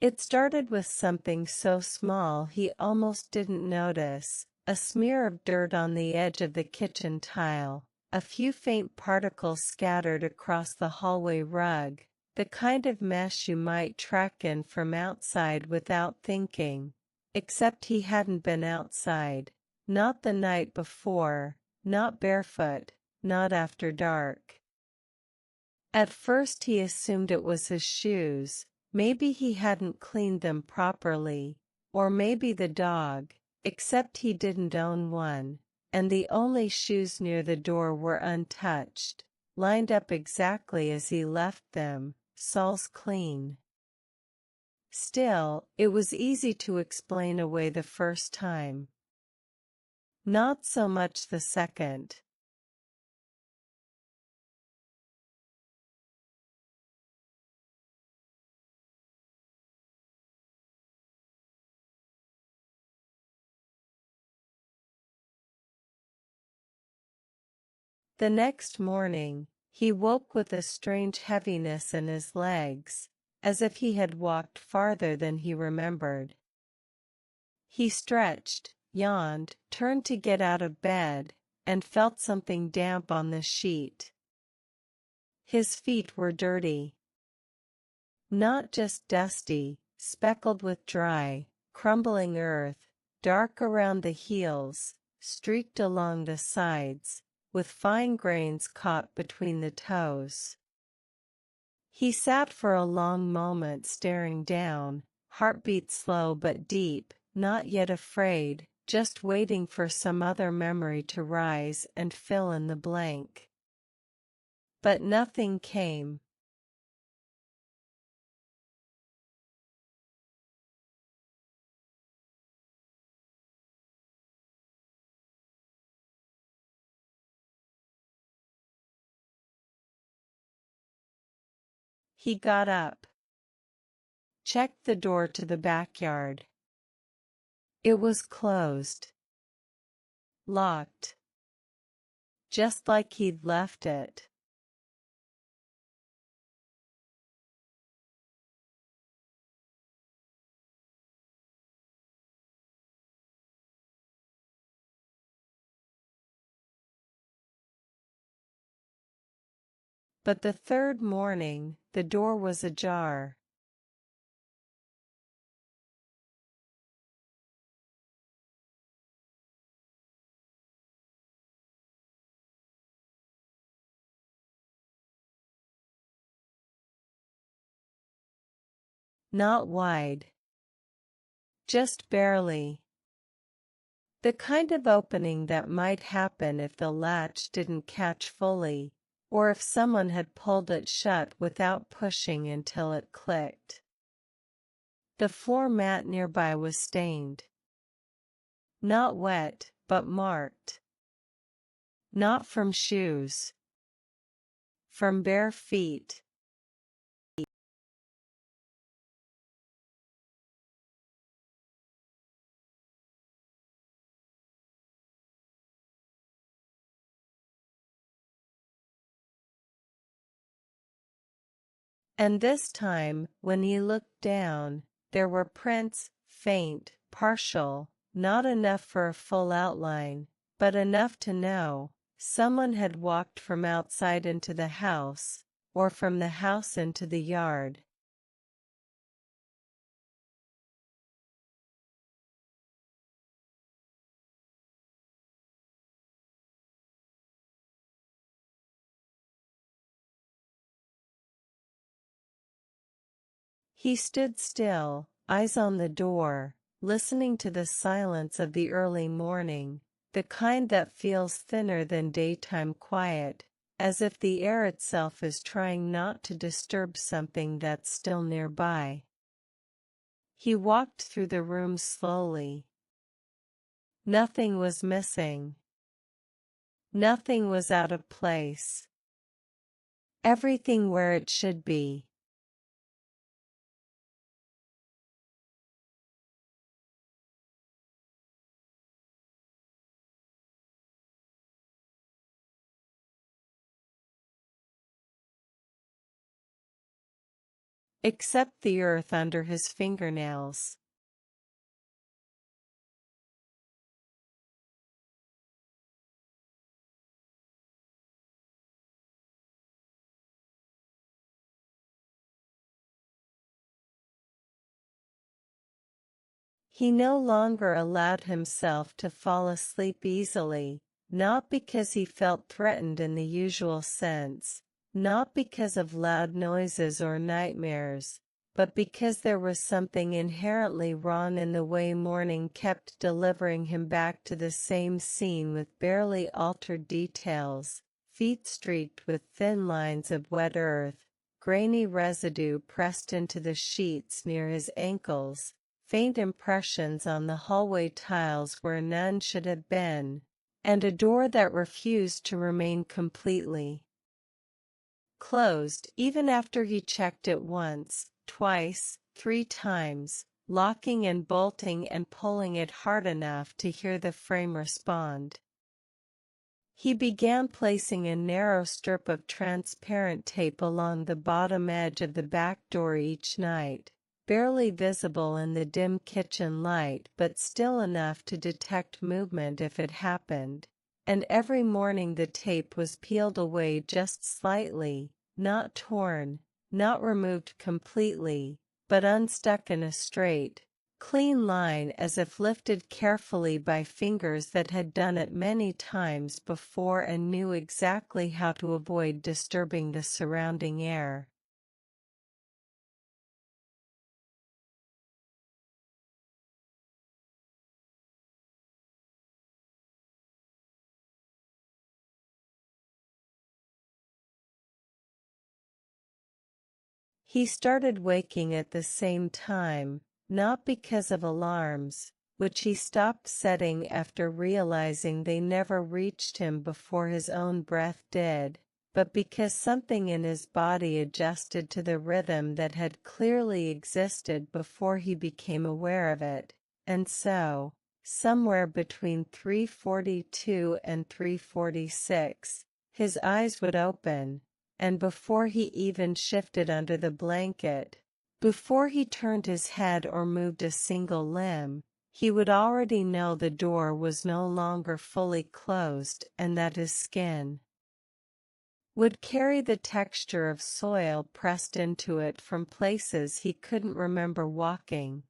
It started with something so small he almost didn't notice, a smear of dirt on the edge of the kitchen tile, a few faint particles scattered across the hallway rug, the kind of mess you might track in from outside without thinking. Except he hadn't been outside. Not the night before, not barefoot, not after dark. At first he assumed it was his shoes. Maybe he hadn't cleaned them properly, or maybe the dog, except he didn't own one, and the only shoes near the door were untouched, lined up exactly as he left them, soles clean. Still, it was easy to explain away the first time. Not so much the second. The next morning, he woke with a strange heaviness in his legs, as if he had walked farther than he remembered. He stretched, yawned, turned to get out of bed, and felt something damp on the sheet. His feet were dirty. Not just dusty, speckled with dry, crumbling earth, dark around the heels, streaked along the sides, with fine grains caught between the toes. He sat for a long moment staring down, heartbeat slow but deep, not yet afraid, just waiting for some other memory to rise and fill in the blank. But nothing came. He got up. Checked the door to the backyard. It was closed. Locked. Just like he'd left it. But the third morning, the door was ajar. Not wide. Just barely. The kind of opening that might happen if the latch didn't catch fully, or if someone had pulled it shut without pushing until it clicked. The floor mat nearby was stained. Not wet, but marked. Not from shoes. From bare feet. And this time, when he looked down, there were prints, faint, partial, not enough for a full outline, but enough to know someone had walked from outside into the house, or from the house into the yard. He stood still, eyes on the door, listening to the silence of the early morning, the kind that feels thinner than daytime quiet, as if the air itself is trying not to disturb something that's still nearby. He walked through the room slowly. Nothing was missing. Nothing was out of place. Everything where it should be. except the earth under his fingernails. He no longer allowed himself to fall asleep easily, not because he felt threatened in the usual sense, not because of loud noises or nightmares, but because there was something inherently wrong in the way morning kept delivering him back to the same scene with barely altered details, feet streaked with thin lines of wet earth, grainy residue pressed into the sheets near his ankles, faint impressions on the hallway tiles where none should have been, and a door that refused to remain completely closed even after he checked it once, twice, 3 times, locking and bolting and pulling it hard enough to hear the frame respond. He began placing a narrow strip of transparent tape along the bottom edge of the back door each night, barely visible in the dim kitchen light but still enough to detect movement if it happened, and every morning the tape was peeled away just slightly, not torn, not removed completely, but unstuck in a straight, clean line as if lifted carefully by fingers that had done it many times before and knew exactly how to avoid disturbing the surrounding air. He started waking at the same time, not because of alarms, which he stopped setting after realizing they never reached him before his own breath did, but because something in his body adjusted to the rhythm that had clearly existed before he became aware of it, and so, somewhere between 3:42 and 3:46, his eyes would open, and before he even shifted under the blanket, before he turned his head or moved a single limb, he would already know the door was no longer fully closed and that his skin would carry the texture of soil pressed into it from places he couldn't remember walking,